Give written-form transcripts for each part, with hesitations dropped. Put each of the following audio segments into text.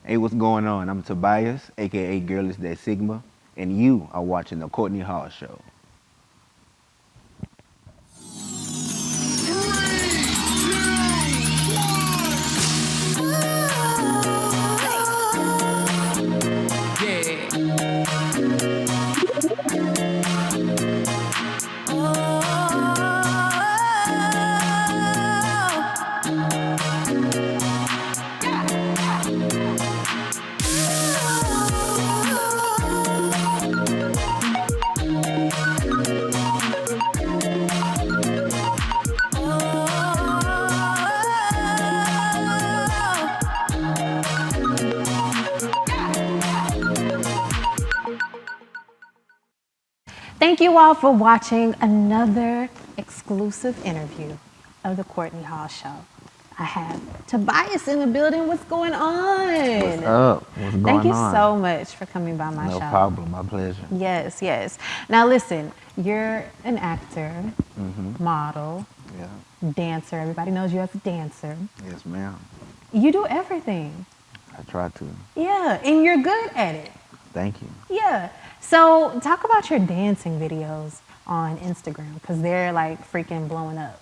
Hey, what's going on? I'm Tobias, aka Girl is That Sigma, and you are watching the Courtney Hall Show. Thank you all for watching another exclusive interview of the Courtney Hall Show. I have Tobias in the building. What's going on? What's up? What's going on? Thank you so much for coming by my show. No problem. My pleasure. Yes, yes. Now listen, you're an actor, model, Yeah. dancer. Everybody knows you as a dancer. Yes, ma'am. You do everything. I try to. Yeah, and you're good at it. Thank you. Yeah. So talk about your dancing videos on Instagram because they're like freaking blowing up.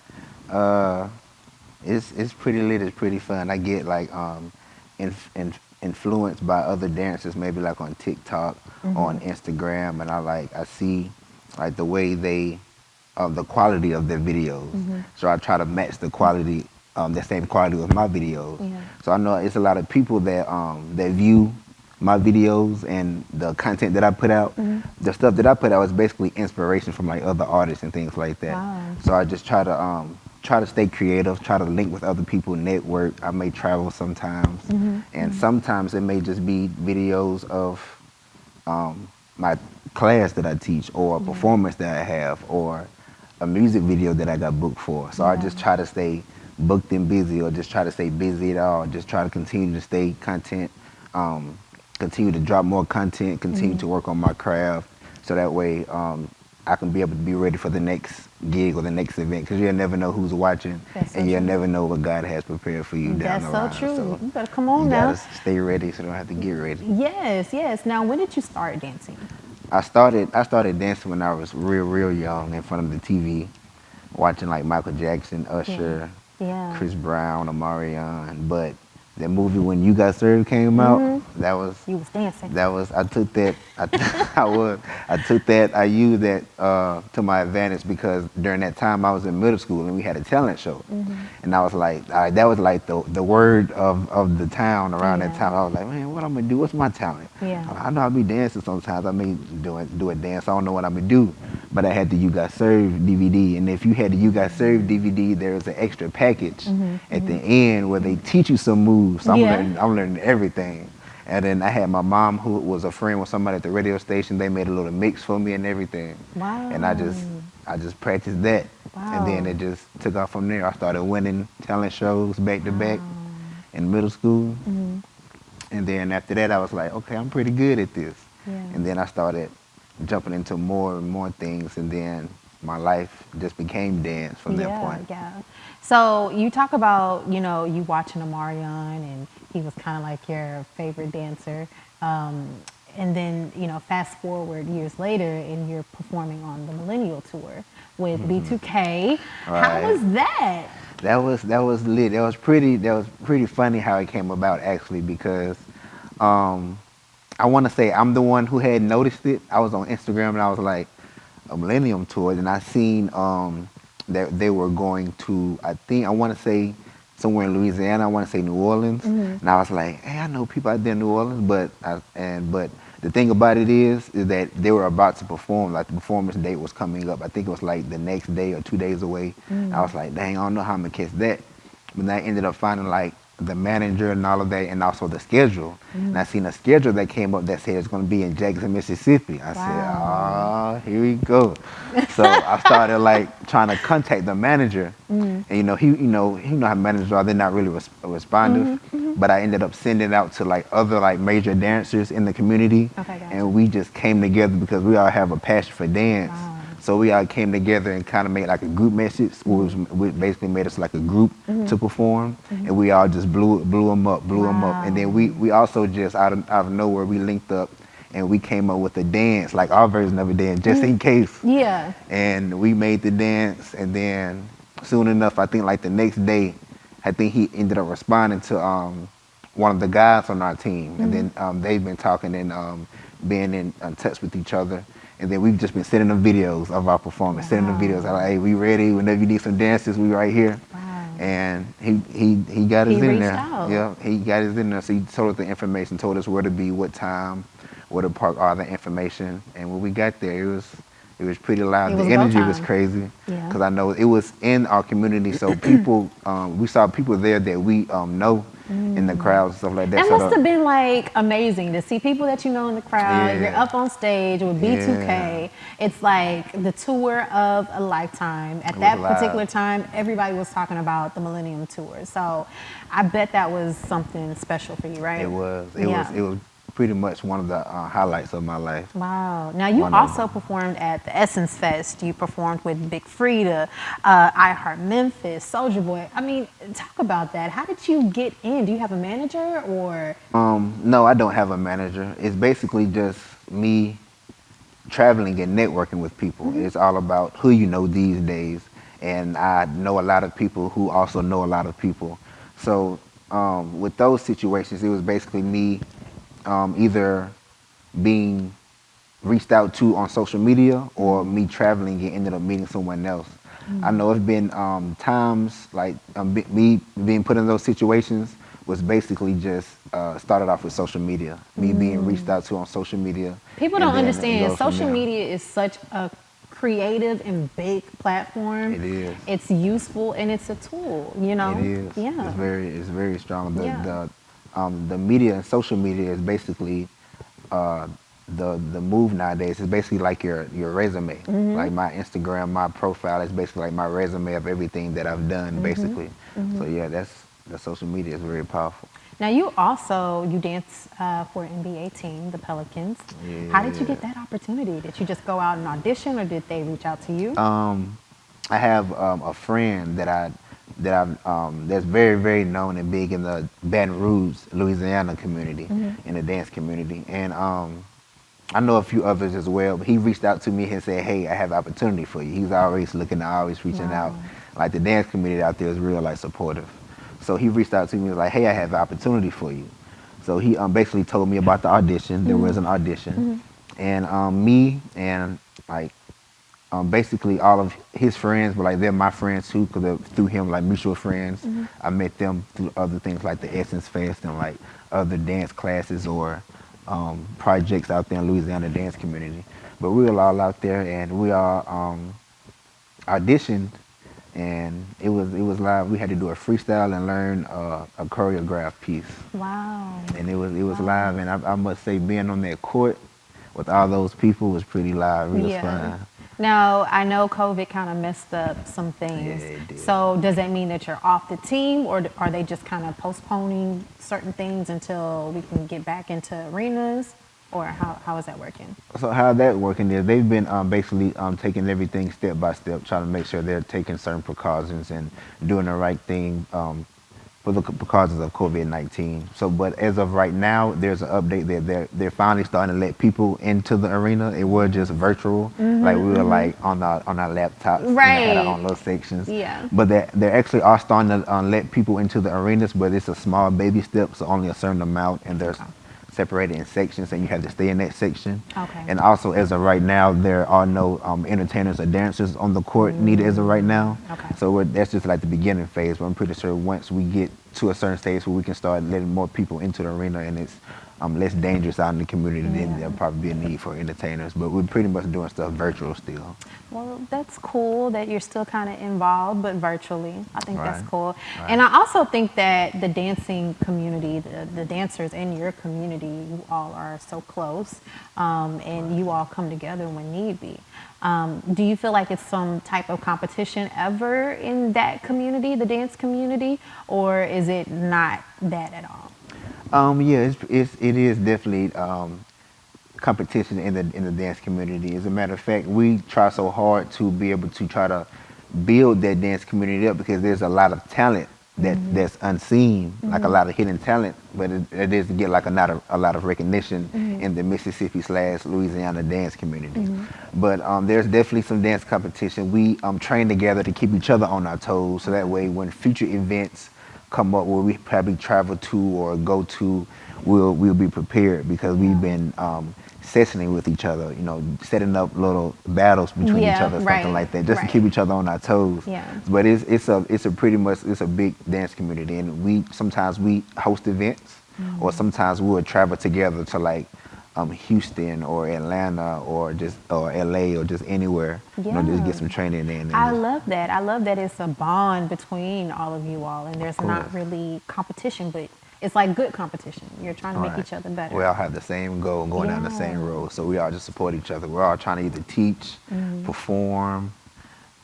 It's pretty lit. It's pretty fun. I get like influenced by other dancers, maybe like on TikTok, on Instagram, and I see like the way the quality of their videos. So I try to match the quality, the same quality with my videos. Yeah. So I know it's a lot of people that that view my videos and the content that I put out. The stuff that I put out is basically inspiration from like other artists and things like that. Wow. So I just try to stay creative, try to link with other people, network. I may travel sometimes, and sometimes it may just be videos of my class that I teach, or a performance that I have, or a music video that I got booked for. So I just try to stay booked and busy, or just try to stay busy at all. Just try to continue to stay content, continue to drop more content, continue to work on my craft, so that way I can be able to be ready for the next gig or the next event, because you'll never know who's watching, and you'll never know what God has prepared for you down the line. That's so true. So you better come on you now. gotta stay ready so you don't have to get ready. Yes, yes. Now, when did you start dancing? I started dancing when I was real young, in front of the TV, watching like Michael Jackson, Usher, Yeah. Chris Brown, Omarion. But that movie When You Got Served came out, that was You was dancing. I took that I used that to my advantage, because during that time I was in middle school and we had a talent show, and I was like, that was like the word of the town around that time. I was like, man, what I'm gonna do? What's my talent? Yeah. I know I'll be dancing sometimes. I may do a dance. I don't know what I'm gonna do, but I had the You Got Served DVD, and if you had the You Got Served DVD, there's an extra package at the end where they teach you some moves. So I'm learning everything. And then I had my mom, who was a friend with somebody at the radio station. They made a little mix for me and everything. Wow. And I just practiced that. Wow. And then it just took off from there. I started winning talent shows back to back in middle school. And then after that, I was like, okay, I'm pretty good at this. Yeah. And then I started jumping into more and more things. And then my life just became dance from that point. Yeah. So you talk about, you watching Omarion, and he was kind of like your favorite dancer. And then, fast forward years later, and you're performing on the Millennial Tour with B2K. How was that? That was lit. That was pretty funny how it came about, actually, because I want to say I'm the one who had noticed it. I was on Instagram and I was like, a Millennium Tour, and I seen that they were going to, I want to say somewhere in Louisiana. I want to say New Orleans, and I was like, hey, I know people out there in New Orleans, but the thing about it is that they were about to perform. Like, the performance date was coming up. I think it was like the next day or 2 days away. I was like, dang, I don't know how I'm gonna catch that. But then I ended up finding like the manager and all of that, and also the schedule. And I seen a schedule that came up that said it's going to be in Jackson, Mississippi. I said, here we go. So I started like trying to contact the manager, and he how managers are. They're not really responsive. But I ended up sending it out to like other like major dancers in the community, and we just came together because we all have a passion for dance. So we all came together and kind of made like a group message, which basically made us like a group to perform, and we all just blew them up, and Wow. then we also just out of nowhere we linked up, and we came up with a dance, like our version of a dance, just in case, Yeah. and we made the dance, and then soon enough, I think like the next day, I think he ended up responding to one of the guys on our team, and then they've been talking and being in touch with each other. And then we've just been sending them videos of our performance, sending them videos. Wow. Like, hey, we ready? Whenever you need some dances, we right here. Wow. And he got us He in reached there. out. Yeah, he got us in there. So he told us the information, told us where to be, what time, where to park, all the information. And when we got there, it was pretty It loud. The was go energy was time. crazy Yeah. because I know it was in our community. So people, we saw people there that we know in the crowds and stuff like that. That So must have been like amazing to see people that you know in the crowd. You're yeah, up on stage with yeah, B2K. It's like the tour of a lifetime. At it was that live. particular time, everybody was talking about the Millennium Tour. So I bet that was something special for you, It right? was. It was. Yeah. It was pretty much one of the highlights of my life. Wow. Now, you One of also them. performed at the Essence Fest. You performed with Big Frida, I Heart Memphis, Soldier Boy. I mean, talk about that. How did you get in? Do you have a manager or? No, I don't have a manager. It's basically just me traveling and networking with people. It's all about who you know these days, and I know a lot of people who also know a lot of people. So with those situations, it was basically me either being reached out to on social media or me traveling and ended up meeting someone else. I know it's been times like me being put in those situations was basically just started off with social media, me being reached out to on social media, People and don't then it understand goes from social there. media is such a creative and big platform. It is. It's useful and it's a tool, you It know? is. Yeah. It's very strong. Yeah. The media and social media is basically uh, the move nowadays. It's basically like your resume. Like my Instagram, my profile is basically like my resume of everything that I've done, basically. So yeah, that's the social media is very powerful. Now you dance for an NBA team, the Pelicans. How did you Yeah. get that opportunity? Did you just go out and audition, or did they reach out to you? I have a friend that's very very known and big in the Baton Rouge, Louisiana community, in the dance community, and I know a few others as well. But he reached out to me and said, "Hey, I have an opportunity for you." He's always looking, always reaching out. Wow. Like the dance community out there is real like supportive. So he reached out to me and was like, "Hey, I have an opportunity for you." So he basically told me about the audition. There was an audition, and me and like basically all of his friends, but like they're my friends too, because through him, like mutual friends. I met them through other things like the Essence Fest and like other dance classes or projects out there in Louisiana dance community. But we were all out there and we all auditioned, and it was live. We had to do a freestyle and learn a choreographed piece, Wow. and it was Wow. live. And I must say, being on that court with all those people was pretty live. It was Yeah. fun. Now, I know COVID kind of messed up some Yeah, things. it did. So, does that mean that you're off the team, or are they just kind of postponing certain things until we can get back into arenas? Or how is that working? So how that working is they've been basically taking everything step by step, trying to make sure they're taking certain precautions and doing the right thing for the precautions of COVID-19. So, but as of right now, there's an update that they're finally starting to let people into the arena. It was just virtual, like we were like on our laptops and they had our Right. own little sections. Yeah. But they actually are starting to let people into the arenas, but it's a small baby step, so only a certain amount, and there's Okay. separated in sections, and you have to stay in that section. Okay. And also, as of right now, there are no entertainers or dancers on the court needed as of right now. Okay. So that's just like the beginning phase. But I'm pretty sure once we get to a certain stage where we can start letting more people into the arena and it's less dangerous out in the community, then Yeah. there'll probably be a need for entertainers. But we're pretty much doing stuff virtual still. Well, that's cool that you're still kind of involved, but virtually. I think that's Right. cool. Right. And I also think that the dancing community, the dancers in your community, you all are so close, and you all come together when need be. Do you feel like it's some type of competition ever in that community, the dance community, or is it not that at all? Yeah, it is definitely competition in the dance community. As a matter of fact, we try so hard to be able to try to build that dance community up because there's a lot of talent that's unseen, like a lot of hidden talent, but it doesn't get like a lot of recognition in the Mississippi / Louisiana dance community. But there's definitely some dance competition. We train together to keep each other on our toes, so that way when future events come up where we probably travel to or go to, we'll be prepared because we've been sessioning with each other, setting up little battles between each Yeah, other, right, something like that, just to right. keep each other on our toes. Yeah. But it's a big dance community, and sometimes we host events, or sometimes we'll travel together to like Houston or Atlanta or LA or just anywhere, just get Yeah. some training in. I love that. I love that it's a bond between all of you all, and there's not course. really competition, but it's like good competition. You're trying to make Right. each other better. We all have the same goal, going down the same Yeah. road. So we all just support each other. We're all trying to either teach, perform,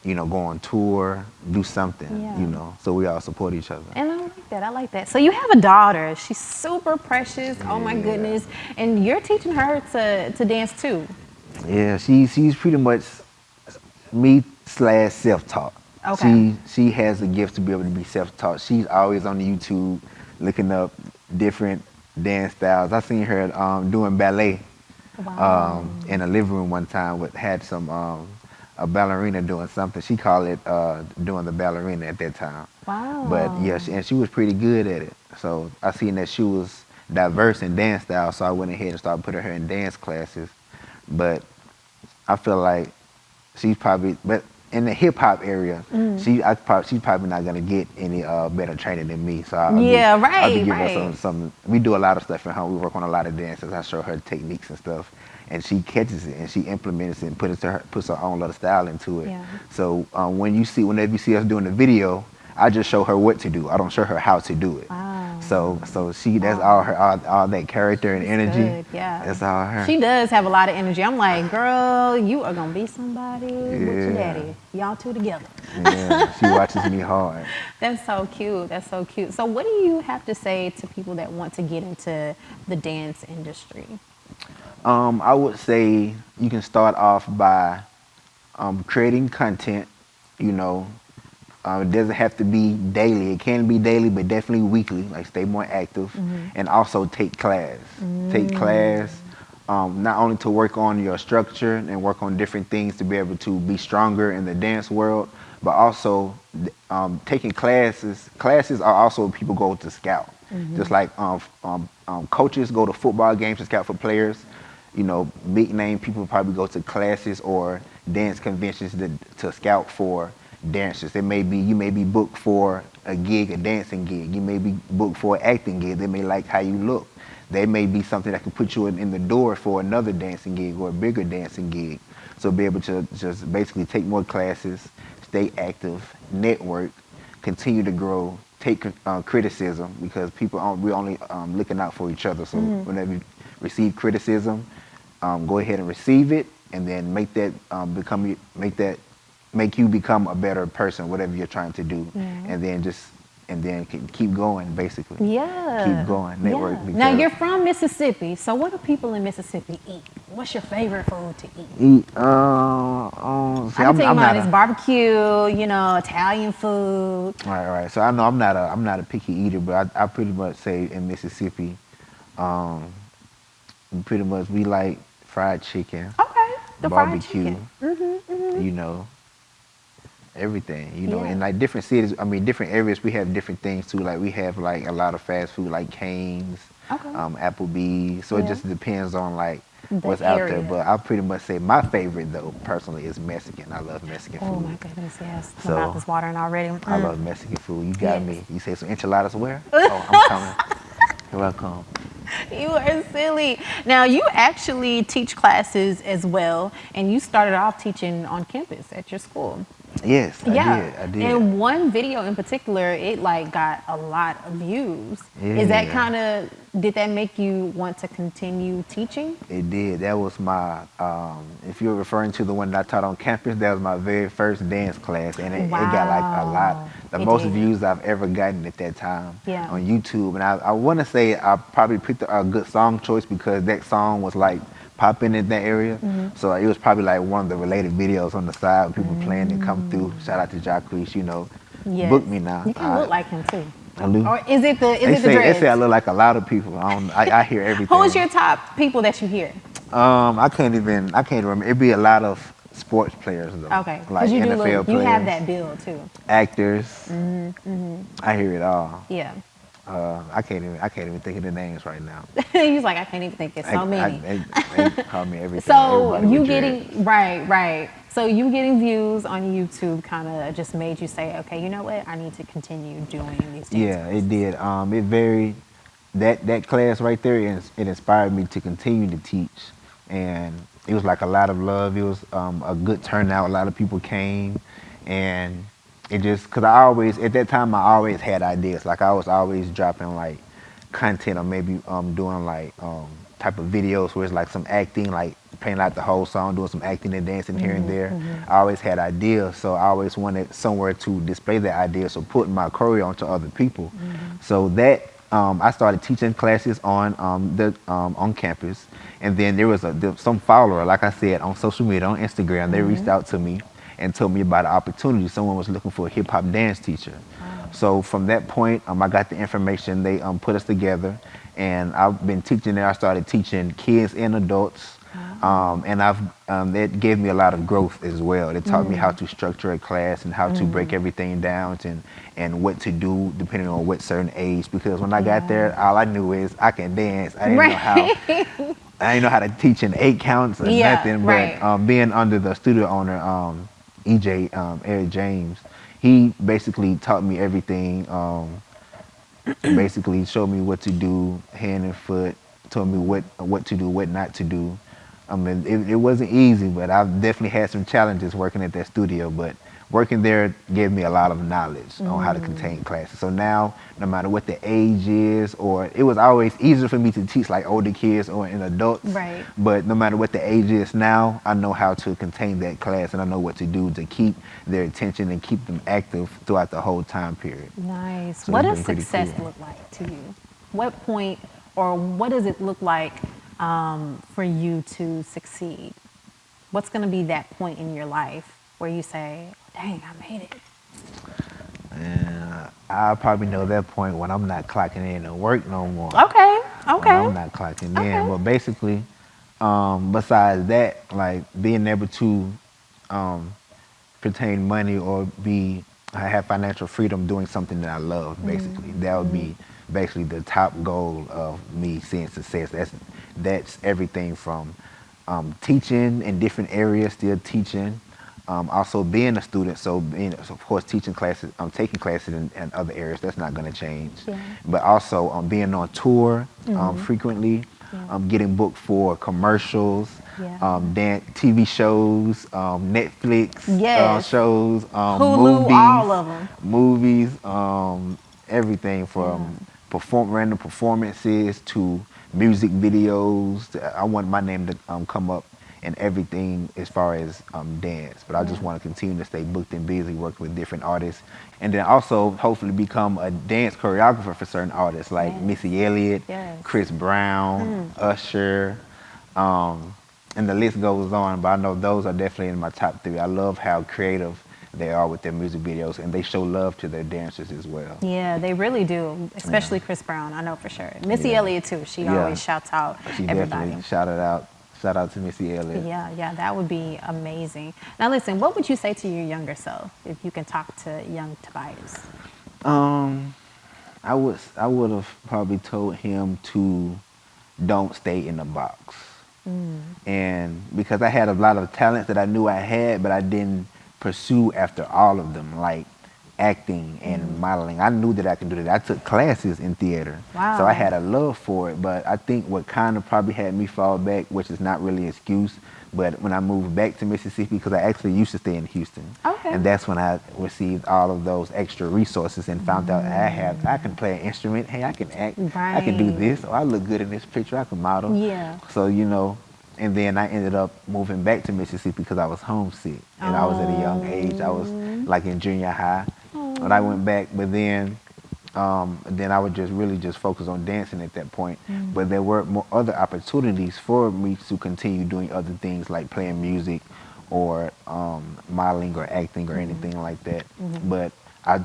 go on tour, do something, Yeah. So we all support each other. And I like that. I like that. So you have a daughter. She's super precious. Oh my Yeah. goodness. And you're teaching her to dance too. Yeah, she's pretty much me / self-taught. Okay. She has the gift to be able to be self-taught. She's always on the YouTube looking up different dance styles. I seen her doing ballet Wow. in a living room one time with had some a ballerina doing something. She called it doing the ballerina at that time. But Wow. yeah, and she was pretty good at it. So I seen that she was diverse in dance style, so I went ahead and started putting her in dance classes. But I feel like but in the hip hop area, she's probably not gonna get any better training than me. So Yeah, I'll be right, giving her right. some. We do a lot of stuff at home. We work on a lot of dances. I show her techniques and stuff, and she catches it and she implements it and puts her own little style into it. Yeah. So whenever you see us doing the video, I just show her what to do. I don't show her how to do it. Wow. So that's all her, all that character and energy. Good, yeah. That's all her. She does have a lot of energy. I'm like, girl, you are gonna be somebody with your Yeah. daddy. Y'all two together. Yeah, she watches me hard. That's so cute. That's so cute. So what do you have to say to people that want to get into the dance industry? I would say you can start off by creating content. You know, it doesn't have to be daily. It can be daily, but definitely weekly. Like stay more active, and also take class. Take class, not only to work on your structure and work on different things to be able to be stronger in the dance world, but also taking classes. Classes are also people go to scout. Just like coaches go to football games to scout for players. Big name people probably go to classes or dance conventions to scout for dancers. You may be booked for a gig, a dancing gig. You may be booked for an acting gig. They may like how you look. They may be something that can put you in the door for another dancing gig or a bigger dancing gig. So be able to just basically take more classes, stay active, network, continue to grow, take criticism because we're only looking out for each other. So whenever you receive criticism, go ahead and receive it, and then make you become a better person, whatever you're trying to do, and then keep going, basically. Yeah. Keep going, network. Yeah. Now you're from Mississippi, so what do people in Mississippi eat? What's your favorite food to eat? See, I can tell you I'm mine not is a, barbecue, Italian food. right. So I know I'm not a picky eater, but I pretty much say in Mississippi, pretty much we like fried chicken, Okay, the fried barbecue, chicken. you know, everything, Yeah. in like different cities, different areas, we have different things too. Like we have like a lot of fast food, like Cane's, Okay. Applebee's. So it Yeah. just depends on like The what's out there. area. But I pretty much say my favorite though, personally, is Mexican. I love Mexican Oh food. my goodness, yes. My So, mouth is watering already. I love Mexican food. You got Yes. me. You say some enchiladas where? Oh, I'm coming. You're welcome. You are silly. Now, you actually teach classes as well, and you started off teaching on campus at your school. Yes, Yeah. I did. And one video in particular, it like got a lot of views. Is that Yeah. did that make you want to continue teaching? It did. That was my, if you're referring to the one that I taught on campus, that was my very first dance class. And it got like a lot, Wow. the It most did. views I've ever gotten at that time Yeah. on YouTube. And I want to say I probably picked a good song choice because that song was like popping in that area. So it was probably like one of the related videos on the side with people playing and come through. Shout out to Jacquees, you know, Yes. book me now. You kind of look like him too. I do. Or is it the They say I dreads? look like a lot of people. I hear Who's everything. your top people that you hear? I can't remember. It'd be a lot of sports players though, Okay, because like you do NFL look, you have players, that build too. actors. I hear it all. Yeah. I can't even think of the names right now. He was like, I can't even think. It's so many. They call me everything. So Everybody you with dreads. getting right. So you getting views on YouTube kind of just made you say, okay, you know what? I need to continue doing these dance Yeah, it classes. did. It very that class right there. It inspired me to continue to teach, and it was like a lot of love. It was a good turnout. A lot of people came, and it just because I always at that time I always had ideas. Like I was always dropping like content or maybe doing like type of videos where it's like some acting, like playing out the whole song, doing some acting and dancing here and there. I always had ideas, so I always wanted somewhere to display the ideas or putting my choreo onto other people. So that I started teaching classes on campus, and then some follower, like I said, on social media, on Instagram. They reached out to me and told me about an opportunity. Someone was looking for a hip hop dance teacher. So from that point, I got the information. They put us together, and I've been teaching there. I started teaching kids and adults, and that gave me a lot of growth as well. It taught me how to structure a class and how to break everything down and what to do depending on what certain age. Because when I got there, all I knew is I can dance. I didn't know how. I didn't know how to teach in 8 counts or Yeah, nothing. But right. being under the studio owner, EJ Eric James, he basically taught me everything. Basically showed me what to do, hand and foot, told me what to do, what not to do. I mean, it wasn't easy, but I've definitely had some challenges working at that studio. But working there gave me a lot of knowledge on how to contain classes. So now, no matter what the age is, or it was always easier for me to teach like older kids or in adults. Right. But no matter what the age is now, I know how to contain that class and I know what to do to keep their attention and keep them active throughout the whole time period. Nice. So What it's does been pretty success cool. look like to you? What point or what does it look like for you to succeed? What's going to be that point in your life where you say, dang, I made it? And I'll probably know that point when I'm not clocking in to work no more. Okay, When I'm okay, not clocking in. okay. But basically, besides that, like being able to um, pertain money or I have financial freedom doing something that I love, basically. That would be basically the top goal of me seeing success. That's everything from teaching in different areas, still teaching. Also being a student, so of course teaching classes, taking classes in other areas, that's not going to change. Yeah. But also being on tour frequently, Yeah. getting booked for commercials, Yeah. dance, TV shows, Netflix Yes. shows, Hulu, all of them. movies, everything Yeah. from random performances to music videos. I want my name to come up in everything as far as dance, but I just Yeah. want to continue to stay booked and busy, working with different artists, and then also hopefully become a dance choreographer for certain artists like Yes. Missy Elliott, Yes. Chris Brown, Usher, um, and the list goes on. But I know those are definitely in my top three. I love how creative they are with their music videos, and they show love to their dancers as well. Yeah, they really do, Yeah, especially Chris Brown, I know for sure. Missy yeah, Elliott too. She yeah. always shouts out She everybody. definitely shouted out. Shout out to Missy Elliott. Yeah, that would be amazing. Now listen, what would you say to your younger self if you can talk to young Tobias? Um, I would have probably told him to don't stay in the box. And because I had a lot of talents that I knew I had, but I didn't pursue after all of them, like acting and modeling. I knew that I can do that. I took classes in theater, so I Wow. had a love for it. But I think what kind of probably had me fall back, which is not really an excuse, but when I moved back to Mississippi, because I actually used to stay in Houston, Okay. and that's when I received all of those extra resources and found out I can play an instrument. Hey, I can act. I can do Right. this. Oh, I look good in this picture. I can model. Yeah. So and then I ended up moving back to Mississippi because I was homesick, and I was at a young age. I was like in junior high when I went back, but then And then I would just really just focus on dancing at that point. But there were more other opportunities for me to continue doing other things like playing music or modeling or acting or anything like that. But I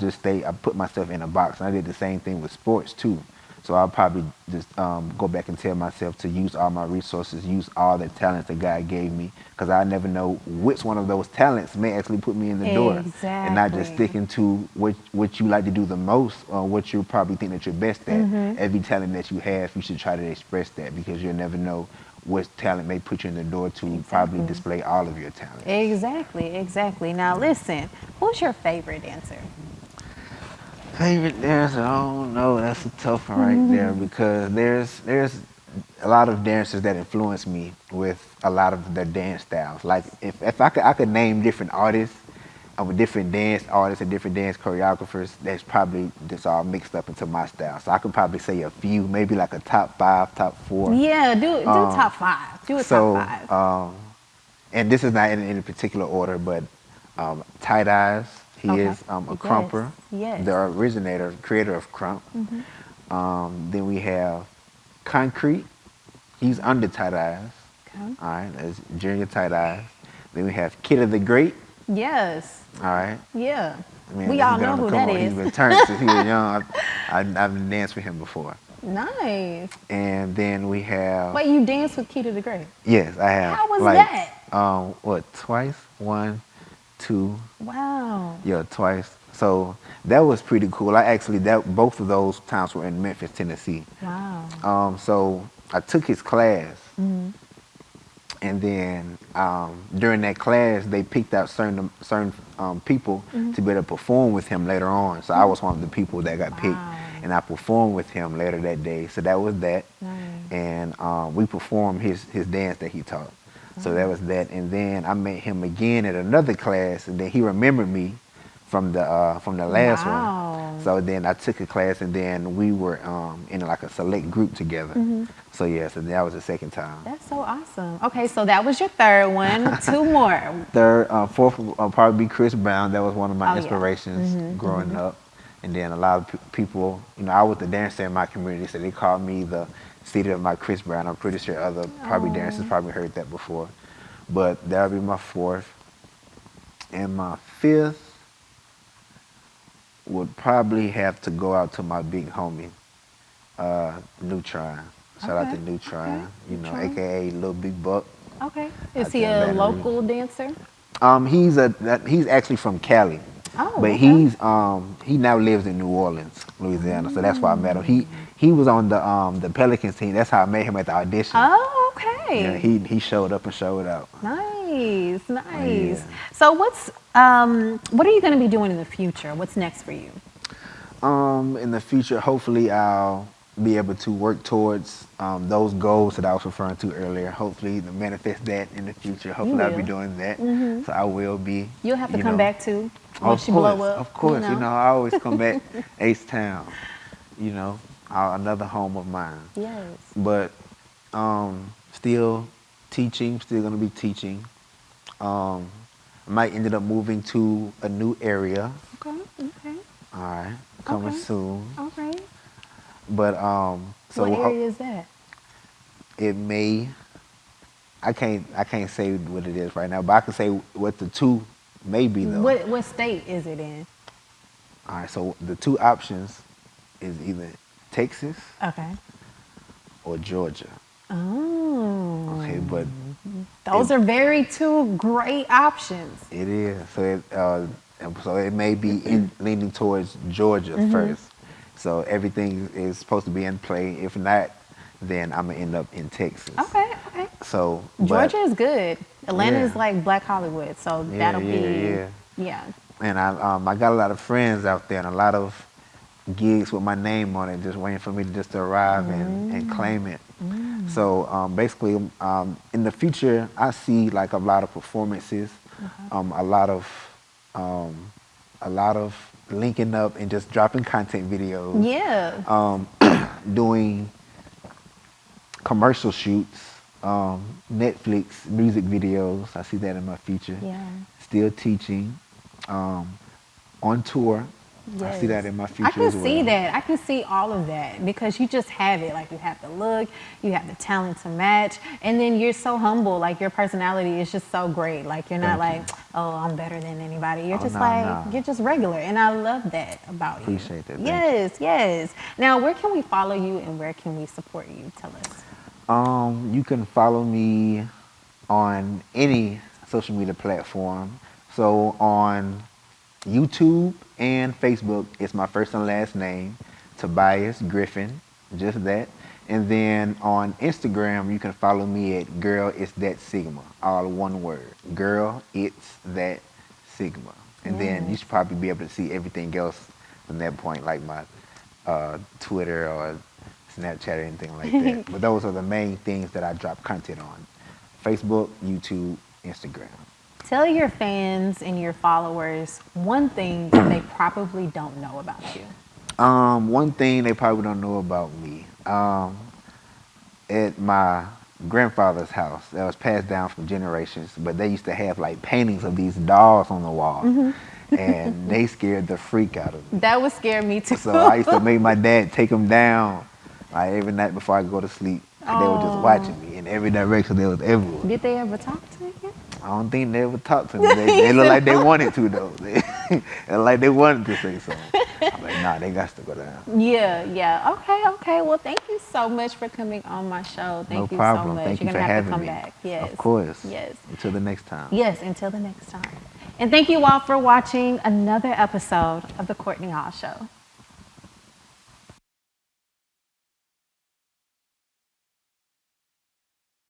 put myself in a box. And I did the same thing with sports too. So I'll probably just go back and tell myself to use all my resources, use all the talents that God gave me, because I never know which one of those talents may actually put me in the door, and not just Exactly. sticking to what you like to do the most or what you probably think that you're best at. Every talent that you have, you should try to express that because you'll never know what talent may put you in the door to probably Exactly. display all of your talents. Exactly. Exactly. Now listen, who's your favorite dancer? Favorite dancer? I don't know. That's a tough one right there because there's a lot of dancers that influence me with a lot of their dance styles. Like if I could name different artists with different dance artists and different dance choreographers, that's probably just all mixed up into my style. So I could probably say a few, maybe like a top five, top four. Yeah, do top five. Do a top So five. and this is not in any particular order, but Tight Eyes, he Okay. is a Yes. crumper, Yes. the originator, creator of crump. Then we have Concrete, he's under Tight Eyes. Okay. All right, that's Junior Tight Eyes. Then we have Kid of the Great. Yes. All right, Yeah. man, We he's all been know on the who come that on. He's is. been turned since he was young. I've danced with him before. Nice. And then we have, Wait, you danced with Keita the Great? yes, I have How was like that? what, twice? One, two, Wow. yeah, twice. So that was pretty cool. I actually that both of those times were in Memphis, Tennessee. Wow. So I took his class, and then during that class, they picked out certain people to be able to perform with him later on. So I was one of the people that got picked, Wow. and I performed with him later that day. So that was that, Nice. and we performed his dance that he taught. So that was that, and then I met him again at another class, and then he remembered me from the last one. Wow. So then I took a class, and then we were in like a select group together. So yeah, so that was the second time. That's so awesome. Okay, so that was your third one. Two more. Third, fourth will probably be Chris Brown. That was one of my Oh, yeah. inspirations growing up. And then a lot of people, I was the dancer in my community, so they called me the city of my Chris Brown. I'm pretty sure other probably dancers probably heard that before. But that would be my fourth. And my fifth would probably have to go out to my big homie, Neutron. Shout out to Okay, Neutron, Neutron. AKA Lil Big Buck. Okay. Out Is he there in a Baton Rouge. local dancer? He's actually from Cali, Oh, but okay. he now lives in New Orleans, Louisiana. So that's why I met him. He was on the Pelicans team. That's how I met him at the audition. Oh, Yeah, okay. he showed up and showed out. Nice, nice. Yeah. So what are you going to be doing in the future? What's next for you? In the future, hopefully I'll be able to work towards those goals that I was referring to earlier. Hopefully to manifest that in the future. Hopefully I'll be will. doing that. So I will be. You'll have to you come know, back too Of once you course, blow up. of course. You know? I always come back Ace Town. Another home of mine. Yes. But still teaching, still gonna be teaching. Um, I might ended up moving to a new area. Okay. Okay. All right, coming Okay. soon. All right. But What so area is that? it may. I can't say what it is right now, but I can say what the two may be though. What state is it in? All right, so the two options is either Texas Okay. or Georgia. Oh. Okay, but Those are very two great options. it is. So it may be leaning towards Georgia first. So everything is supposed to be in play. If not, then I'm gonna end up in Texas. Okay. Okay. So Georgia is good. Atlanta is Yeah. like Black Hollywood, so Yeah, that'll yeah, be yeah. yeah. And I got a lot of friends out there and a lot of gigs with my name on it, just waiting for me to just arrive and claim it. So basically, in the future, I see like a lot of performances, a lot of linking up and just dropping content videos, Yeah. doing commercial shoots, Netflix music videos. I see that in my future. Yeah. Still teaching, on tour. I see that in my I future can as see well. that. I can see all of that because you just have it. Like you have the look, you have the talent to match, and then you're so humble. Like your personality is just so great. Like you're not Thank like, you. oh, I'm better than anybody. You're Oh just no, like no. you're just regular, and I love that about you. Appreciate that. Thank you. Yes, yes. Now, where can we follow you and where can we support you? Tell us. You can follow me on any social media platform. So on YouTube and Facebook, it's my first and last name, Tobias Griffin, just that. And then on Instagram, you can follow me at Girl It's That Sigma, all one word. Girl It's That Sigma. And then you Yes. should probably be able to see everything else from that point, like my Twitter or Snapchat or anything like that. But those are the main things that I drop content on: Facebook, YouTube, Instagram. Tell your fans and your followers one thing that they probably don't know about you. One thing they probably don't know about me. At my grandfather's house, that was passed down from generations, but they used to have like paintings of these dolls on the wall, and they scared the freak out of me. That would scare me too. So I used to make my dad take them down like every night before I go to sleep, because they were just Oh, watching me in every direction. They was everywhere. did they ever talk to you? I don't think they ever talked to me. They look like they wanted to though. They look like they wanted to say something. I'm like, nah, they got to go down. Yeah, yeah. Okay, okay. Well, thank you so much for coming on my show. No Thank you so problem. much. Thank you You're for gonna have to having come me. back. Yes. Of course. Yes. Until the next time. Yes, until the next time. And thank you all for watching another episode of the Courtney Hall Show.